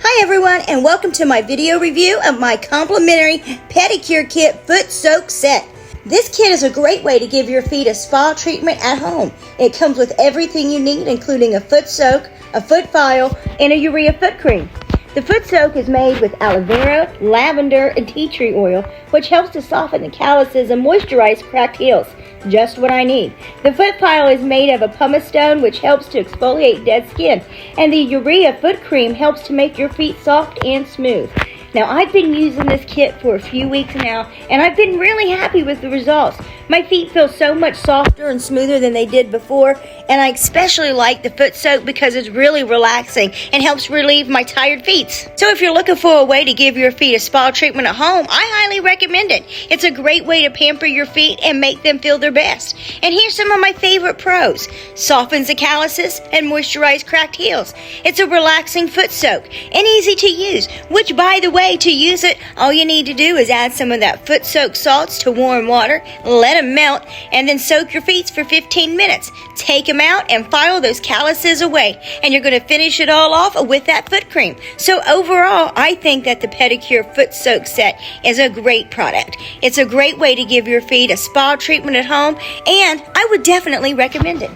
Hi everyone, and welcome to my video review of my complimentary pedicure kit foot soak set. This kit is a great way to give your feet a spa treatment at home. It comes with everything you need, including a foot soak, a foot file, and a urea foot cream. The foot soak is made with aloe vera, lavender, and tea tree oil, which helps to soften the calluses and moisturize cracked heels. Just what I need. The foot file is made of a pumice stone, which helps to exfoliate dead skin, and the urea foot cream helps to make your feet soft and smooth. Now, I've been using this kit for a few weeks now, and I've been really happy with the results. My feet feel so much softer and smoother than they did before, and I especially like the foot soak because it's really relaxing and helps relieve my tired feet. So if you're looking for a way to give your feet a spa treatment at home, I highly recommend it. It's a great way to pamper your feet and make them feel their best. And here's some of my favorite pros. Softens the calluses and moisturizes cracked heels. It's a relaxing foot soak and easy to use, which, by the way, to use it, all you need to do is add some of that foot soak salts to warm water, let them melt, and then soak your feet for 15 minutes. Take them out and file those calluses away, and you're going to finish it all off with that foot cream. So overall, I think that the Pedicure foot soak set is a great product. It's a great way to give your feet a spa treatment at home, and I would definitely recommend it.